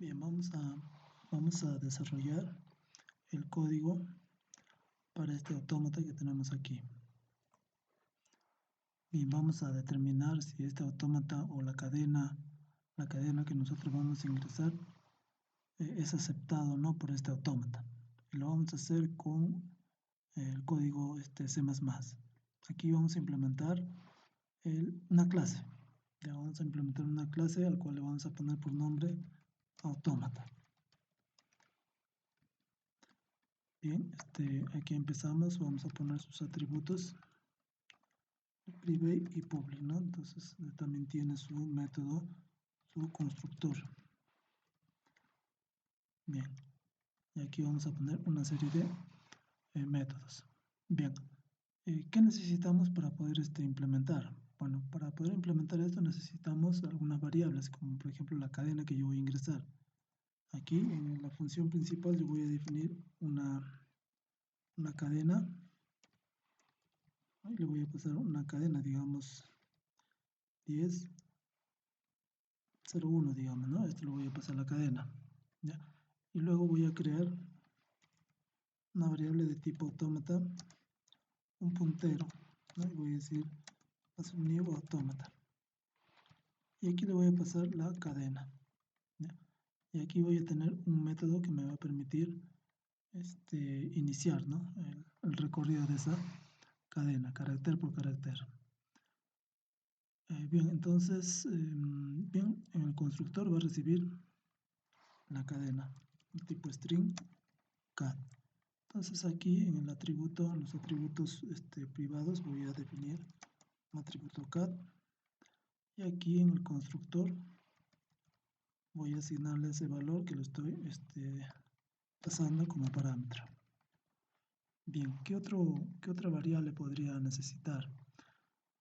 Bien, vamos a desarrollar el código para este autómata que tenemos aquí. Bien, vamos a determinar si este autómata o la cadena que nosotros vamos a ingresar es aceptado o no por este autómata. Y lo vamos a hacer con el código C++. Aquí vamos a implementar una clase. Ya vamos a implementar una clase al cual le vamos a poner por nombre autómata. Bien, aquí empezamos, vamos a poner sus atributos private y public, ¿no? Entonces también tiene su método, su constructor. Bien, y aquí vamos a poner una serie de métodos. Bien, ¿qué necesitamos para poder implementar? Bueno, para poder implementar esto necesitamos algunas variables, como por ejemplo la cadena que yo voy a ingresar. Aquí en la función principal yo voy a definir una cadena. Ahí le voy a pasar una cadena, digamos 10, 01, digamos, ¿no? Esto lo voy a pasar a la cadena, ¿ya? Y luego voy a crear una variable de tipo autómata, un puntero, ¿no? Y voy a decir new autómata. Y aquí le voy a pasar la cadena, ¿ya? Y aquí voy a tener un método que me va a permitir iniciar, ¿no? el recorrido de esa cadena, carácter por carácter. Bien, entonces, bien, en el constructor va a recibir la cadena, tipo string cat. Entonces aquí en el atributo, en los atributos privados voy a definir un atributo cat, y aquí en el constructor voy a asignarle ese valor que lo estoy pasando como parámetro. Bien, ¿qué otra variable podría necesitar?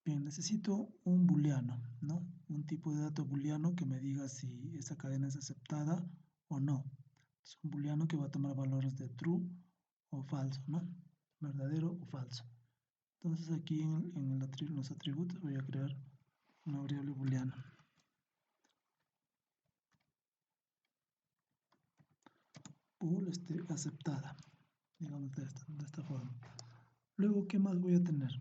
Bien, necesito un booleano, ¿no? Un tipo de dato booleano que me diga si esa cadena es aceptada o no. Es un booleano que va a tomar valores de true o falso, ¿no? Verdadero o falso. Entonces aquí en los atributos voy a crear una variable booleana. Bool aceptada, digamos de esta forma. Luego, ¿qué más voy a tener?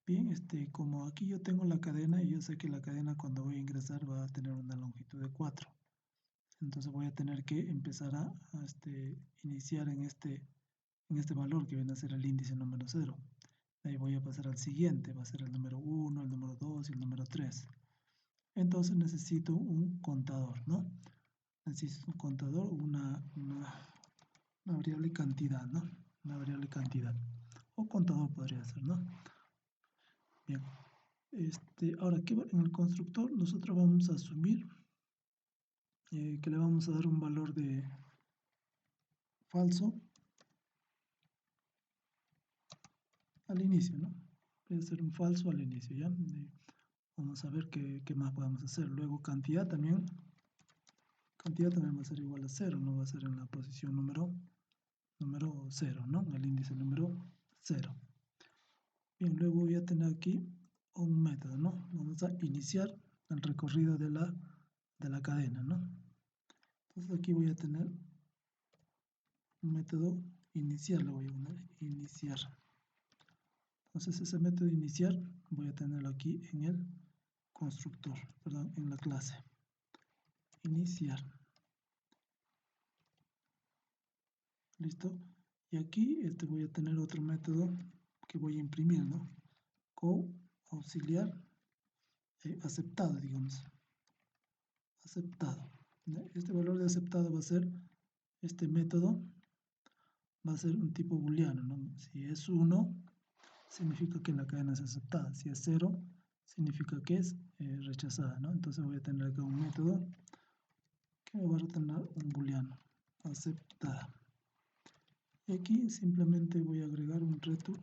Bien, como aquí yo tengo la cadena y yo sé que la cadena cuando voy a ingresar va a tener una longitud de 4. Entonces voy a tener que empezar a iniciar en este valor que viene a ser el índice número 0. De ahí voy a pasar al siguiente, va a ser el número 1, el número 2 y el número 3. Entonces necesito un contador, ¿no? Necesito un contador, una variable cantidad, ¿no? Una variable cantidad. O contador podría ser, ¿no? Bien. Ahora, en el constructor nosotros vamos a asumir que le vamos a dar un valor de falso al inicio, ¿no? Puede ser un falso al inicio, ¿ya? Vamos a ver qué más podemos hacer. Luego cantidad también va a ser igual a 0, no va a ser en la posición número 0, ¿no? En el índice número 0. Bien, luego voy a tener aquí un método, ¿no? Vamos a iniciar el recorrido de la cadena, ¿no? Entonces aquí voy a tener un método iniciar, lo voy a poner iniciar. Entonces ese método iniciar voy a tenerlo aquí en el constructor, perdón, en la clase. Iniciar. ¿Listo? Y aquí voy a tener otro método que voy a imprimir, ¿no? Auxiliar aceptado, digamos. Aceptado. Este valor de aceptado va a ser, este método va a ser un tipo booleano, ¿no? Si es 1, significa que la cadena es aceptada. Si es 0, significa que es rechazada, ¿no? Entonces voy a tener acá un método que me va a retornar un booleano, aceptada. Y aquí simplemente voy a agregar un return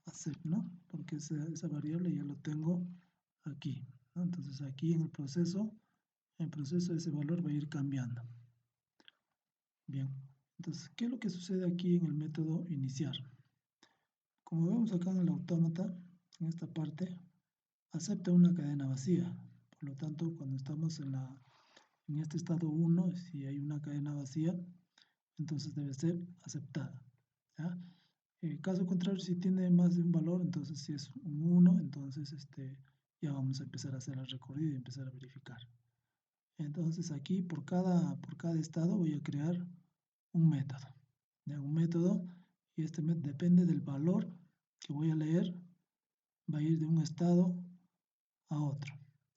accept, ¿no? Porque esa variable ya lo tengo aquí, ¿no? Entonces aquí en el proceso ese valor va a ir cambiando. Bien, entonces, ¿qué es lo que sucede aquí en el método iniciar? Como vemos acá en el autómata, en esta parte, acepta una cadena vacía. Por lo tanto, cuando estamos en en este estado 1, si hay una cadena vacía, entonces debe ser aceptada. ¿Ya? Caso contrario, si tiene más de un valor, entonces si es un 1, entonces ya vamos a empezar a hacer el recorrido y empezar a verificar. Entonces aquí por cada estado voy a crear un método. ¿Ya? Un método, y este método depende del valor que voy a leer, va a ir de un estado a otro.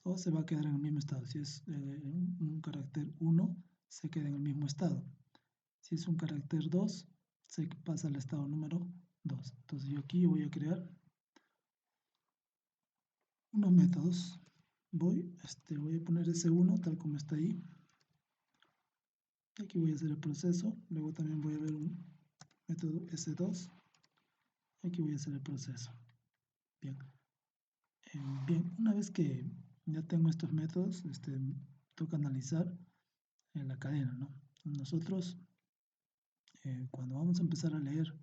O se va a quedar en el mismo estado. Si es un carácter 1, se queda en el mismo estado. Si es un carácter 2, se pasa al estado número 2. Entonces yo aquí voy a crear unos métodos. Voy a poner S1 tal como está ahí. Aquí voy a hacer el proceso. Luego también voy a ver un método S2. Aquí voy a hacer el proceso. Bien. Bien, una vez que ya tengo estos métodos, toca analizar la cadena, ¿no? Nosotros, cuando vamos a empezar a leer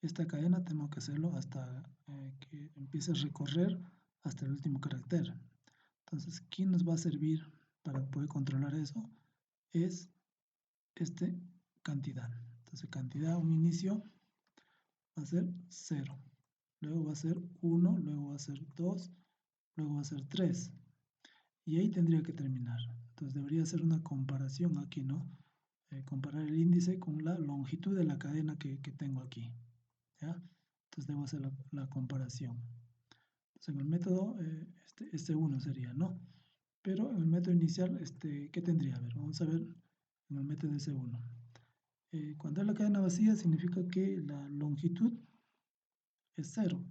esta cadena, tenemos que hacerlo hasta que empiece a recorrer hasta el último carácter. Entonces, ¿quién nos va a servir para poder controlar eso? Es cantidad. Entonces, cantidad, un inicio, va a ser 0. Luego va a ser 1, luego va a ser 2, luego va a ser 3. Y ahí tendría que terminar. Entonces debería hacer una comparación aquí, ¿no? Comparar el índice con la longitud de la cadena que tengo aquí. ¿Ya? Entonces debo hacer la comparación. Entonces en el método, S1 sería, ¿no? Pero en el método inicial, ¿qué tendría? A ver, vamos a ver en el método S1. Cuando hay la cadena vacía, significa que la longitud es 0.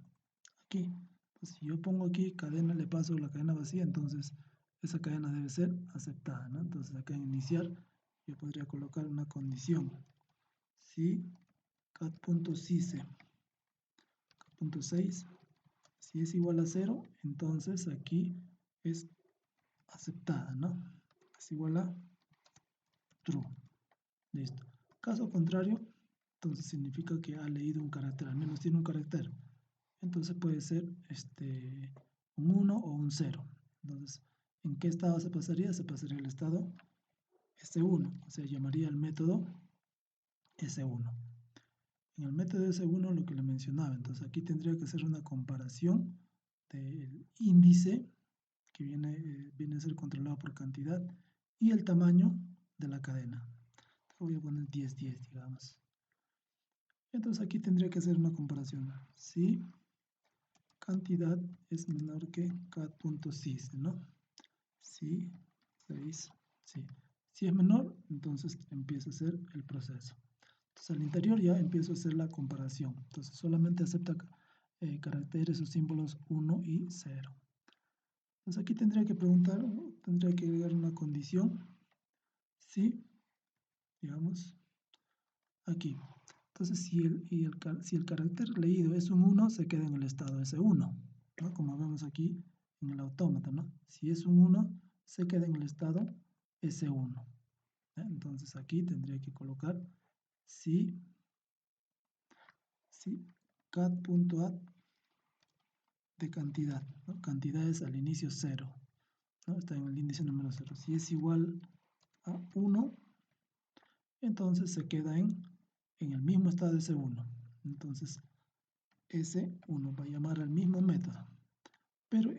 Aquí. Pues si yo pongo aquí cadena, le paso la cadena vacía, entonces esa cadena debe ser aceptada, ¿no? Entonces acá en iniciar yo podría colocar una condición. Si cat.size, cat.6, si es igual a 0, entonces aquí es aceptada, ¿no? Es igual a true. Listo. Caso contrario, entonces significa que ha leído un carácter, al menos tiene un carácter. Entonces puede ser un 1 o un 0. Entonces, ¿en qué estado se pasaría? Se pasaría el estado S1, o sea, llamaría al método S1. En el método S1 lo que le mencionaba, entonces aquí tendría que hacer una comparación del índice, que viene a ser controlado por cantidad, y el tamaño de la cadena. Voy a poner 10, 10, digamos. Entonces aquí tendría que hacer una comparación. Si cantidad es menor que cat.sys, ¿no? Si 6, sí. Si es menor, entonces empiezo a hacer el proceso. Entonces al interior ya empiezo a hacer la comparación. Entonces solamente acepta caracteres o símbolos 1 y 0. Entonces aquí tendría que preguntar, tendría que agregar una condición. Si, digamos, aquí. Entonces si el carácter leído es un 1, se queda en el estado S1, ¿no? Como vemos aquí en el autómata, ¿no? Si es un 1, se queda en el estado S1. Entonces aquí tendría que colocar si cat.add de cantidad, ¿no? Cantidad es al inicio 0, ¿no? Está en el índice número 0. Si es igual a 1, entonces se queda en el mismo estado de S1. Entonces S1 va a llamar al mismo método, pero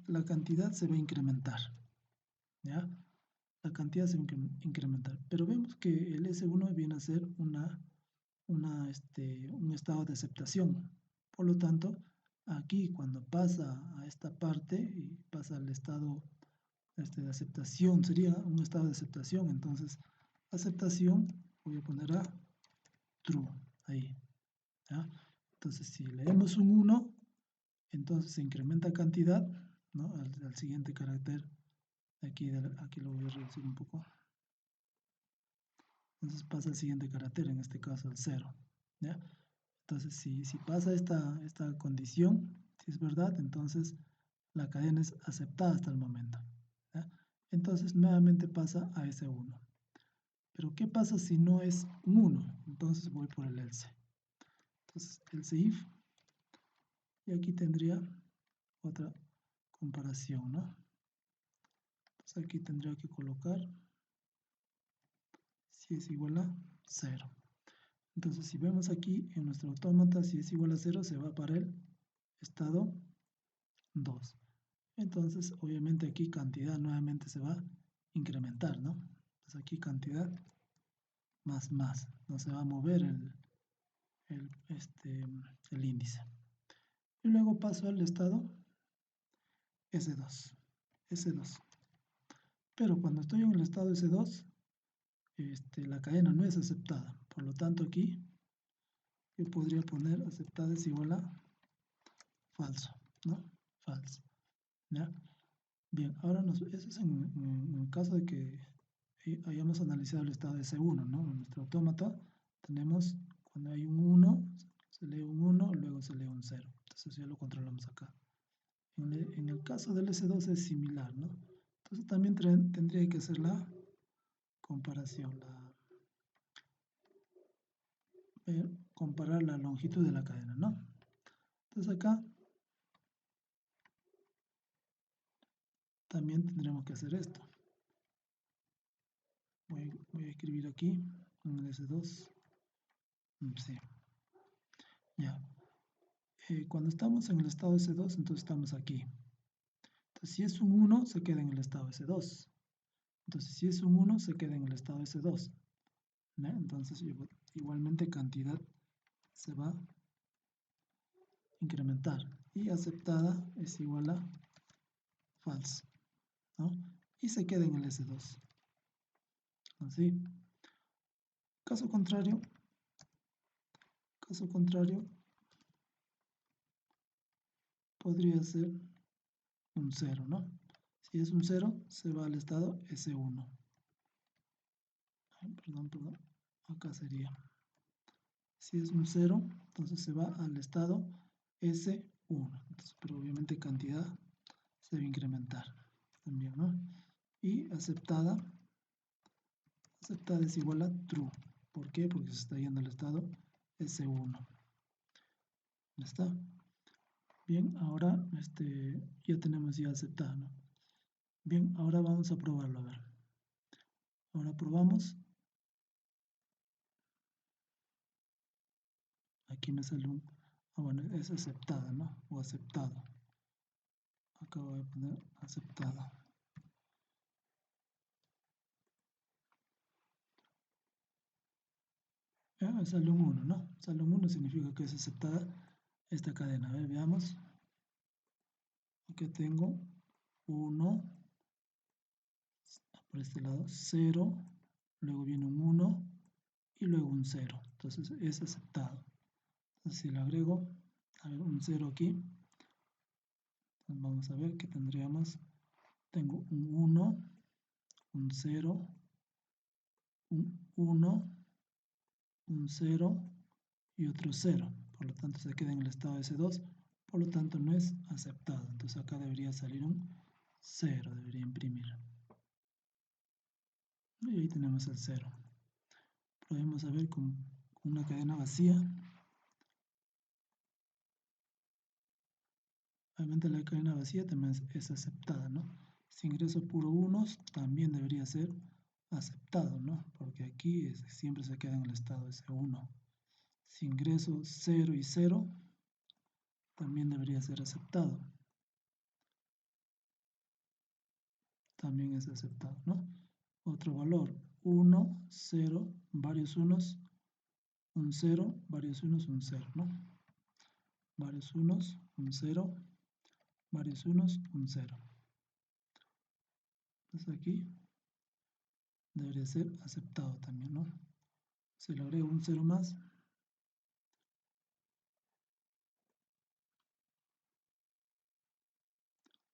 la cantidad se va a incrementar, ¿ya? La cantidad se va a incrementar, pero vemos que el S1 viene a ser un estado de aceptación. Por lo tanto, aquí cuando pasa a esta parte y pasa al estado de aceptación, sería un estado de aceptación. Entonces, aceptación, voy a poner a true, ahí. ¿Ya? Entonces, si leemos un 1, entonces se incrementa cantidad, ¿no? al siguiente carácter. Aquí lo voy a reducir un poco. Entonces pasa al siguiente carácter, en este caso el 0. ¿Ya? Entonces, si pasa esta condición, si es verdad, entonces la cadena es aceptada hasta el momento. ¿Ya? Entonces, nuevamente pasa a S1. Pero, ¿qué pasa si no es un 1? Entonces voy por el else. Entonces, else if, y aquí tendría otra comparación, ¿no? Entonces, aquí tendría que colocar si es igual a 0. Entonces, si vemos aquí en nuestro autómata, si es igual a 0, se va para el estado 2. Entonces, obviamente aquí cantidad nuevamente se va a incrementar, ¿no? Entonces aquí cantidad más, no se va a mover el índice. Y luego paso al estado S2. S2. Pero cuando estoy en el estado S2, la cadena no es aceptada. Por lo tanto, aquí yo podría poner aceptada es igual a falso, ¿no? Falso. ¿Ya? Bien, ahora eso es en el caso de que hayamos analizado el estado de S1, ¿no? En nuestro autómata tenemos, cuando hay un 1, se lee un 1, luego se lee un 0. Entonces ya lo controlamos acá. En el caso del S2 es similar, ¿no? Entonces también tendría que hacer la comparación, comparar la longitud de la cadena, ¿no? Entonces acá también tendremos que hacer esto. Voy a escribir aquí en el S2. Sí. Ya. Cuando estamos en el estado S2, entonces estamos aquí. Entonces, si es un 1, se queda en el estado S2. Entonces, si es un 1, se queda en el estado S2. ¿No? Entonces, igualmente cantidad se va a incrementar. Y aceptada es igual a falso, ¿no? Y se queda en el S2. Así. Caso contrario, podría ser un 0, ¿no? Si es un 0, se va al estado S1. Ay, perdón. Acá sería. Si es un 0, entonces se va al estado S1. Entonces, pero obviamente cantidad se debe incrementar también, ¿no? Y aceptada es igual a true. ¿Por qué? Porque se está yendo al estado S1. ¿Ya está? Bien, ahora ya tenemos ya aceptada, ¿no? Bien, ahora vamos a probarlo, a ver. Ahora probamos. Aquí me sale un... bueno, es aceptada, ¿no? O aceptado. Acá voy a poner aceptada. Sale un 1, ¿no? Sale un 1 significa que es aceptada esta cadena. A ver, veamos. Aquí tengo 1, por este lado 0, luego viene un 1 y luego un 0. Entonces es aceptado. Entonces si le agrego, a ver, un 0 aquí, vamos a ver que tendríamos, tengo un 1, un 0, un 1, un 0 y otro 0. Por lo tanto se queda en el estado S2, por lo tanto no es aceptado. Entonces acá debería salir un 0, debería imprimir. Y ahí tenemos el 0. Podemos ver con una cadena vacía. Obviamente la cadena vacía también es aceptada, ¿no? Si ingreso puro unos, también debería ser aceptado, ¿no? Porque aquí siempre se queda en el estado S1. Si ingreso 0 y 0, también debería ser aceptado. También es aceptado, ¿no? Otro valor, 1, 0, varios unos, un 0, varios unos, un 0, ¿no? Varios unos, un 0, varios unos, un 0. Entonces aquí debería ser aceptado también, ¿no? Si le agrego un 0 más,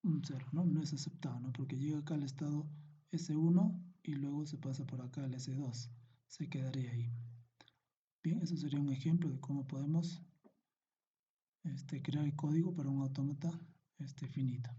un 0, ¿no? No es aceptado, ¿no? Porque llega acá al estado S1 y luego se pasa por acá al S2. Se quedaría ahí. Bien, eso sería un ejemplo de cómo podemos crear el código para un autómata finito.